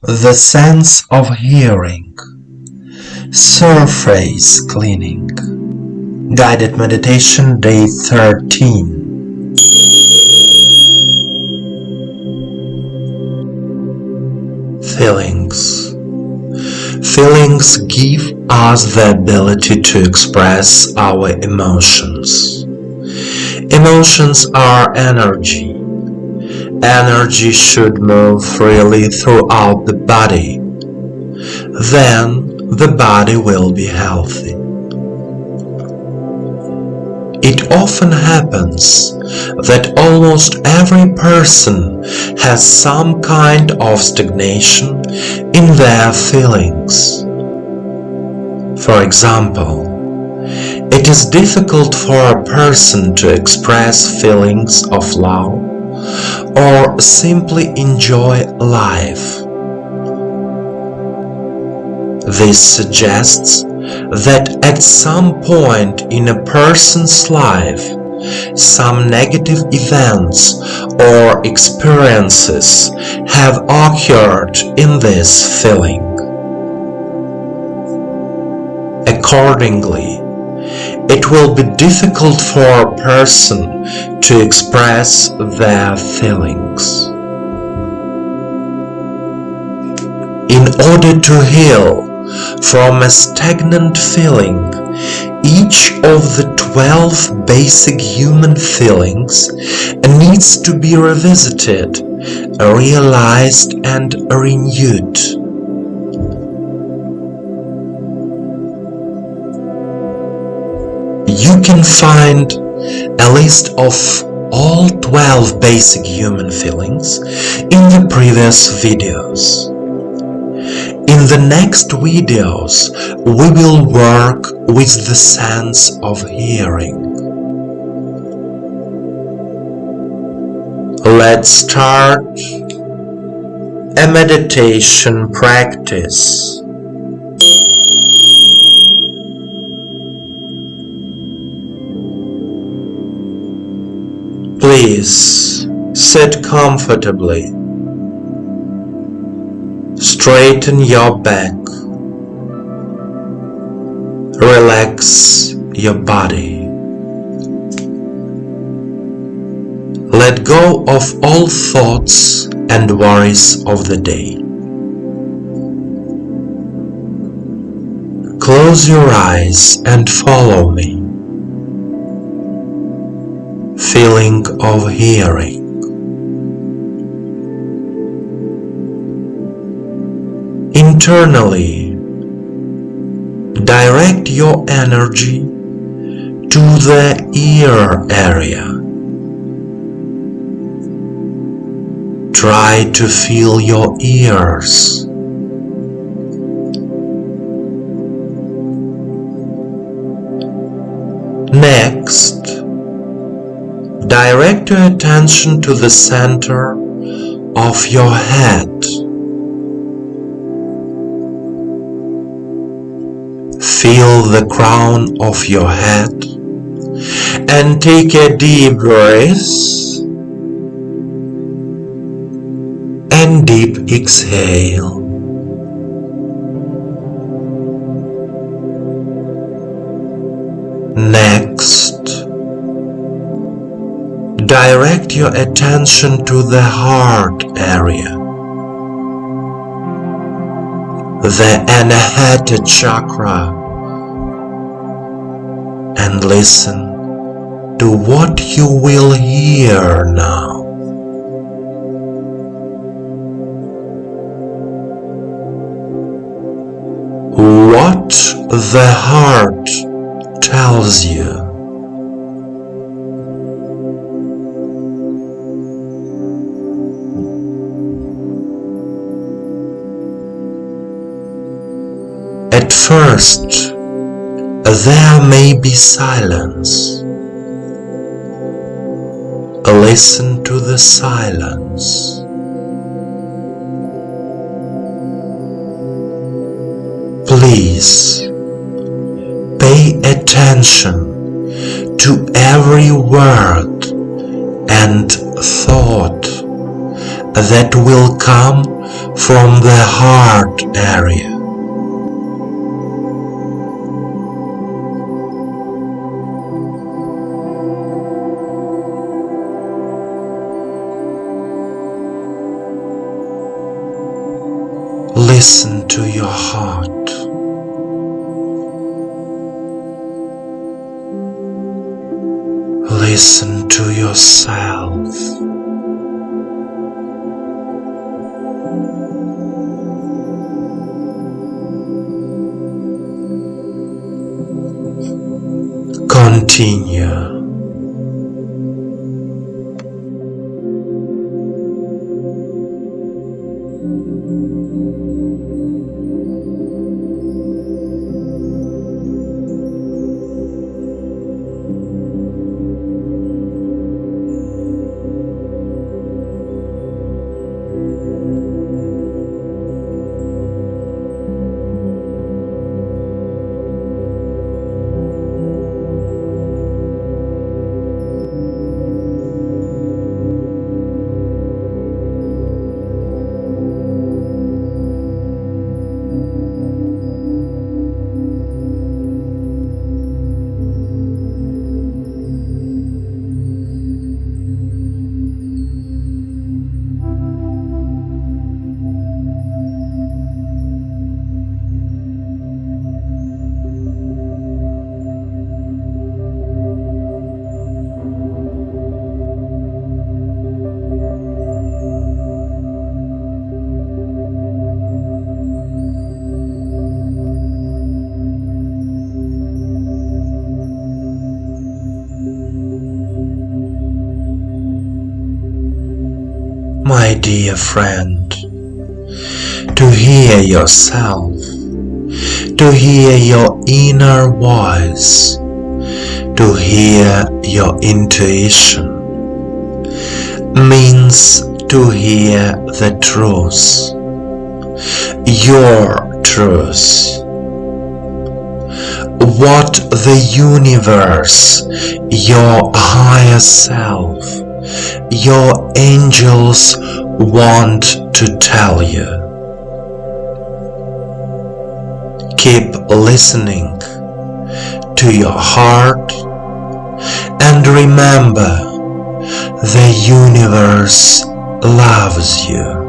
The sense of hearing. Surface cleaning. Guided meditation day 13. Feelings. Feelings give us the ability to express our emotions. Emotions are energy. Energy should move freely throughout the body. Then the body will be healthy. It often happens that almost every person has some kind of stagnation in their feelings. For example, it is difficult for a person to express feelings of love or simply enjoy life. This suggests that at some point in a person's life, some negative events or experiences have occurred in this feeling. Accordingly, it will be difficult for a person to express their feelings. In order to heal from a stagnant feeling, each of the 12 basic human feelings needs to be revisited, realized, and renewed. You can find a list of all 12 basic human feelings in the previous videos. In the next videos, we will work with the sense of hearing. Let's start a meditation practice. Please sit comfortably. Straighten your back. Relax your body. Let go of all thoughts and worries of the day. Close your eyes and follow me. Feeling of hearing. Internally, direct your energy to the ear area. Try to feel your ears. Next, direct your attention to the center of your head. Feel the crown of your head and take a deep breath and deep exhale. Next, direct your attention to the heart area, the Anahata chakra, and listen to what you will hear now. What the heart tells you. At first, there may be silence. Listen to the silence. Please pay attention to every word and thought that will come from the heart area. Listen to your heart. Listen to yourself. Continue. My dear friend, to hear yourself, to hear your inner voice, to hear your intuition, means to hear the truth, your truth. What the universe, your higher self, your angels want to tell you. Keep listening to your heart and remember, the universe loves you.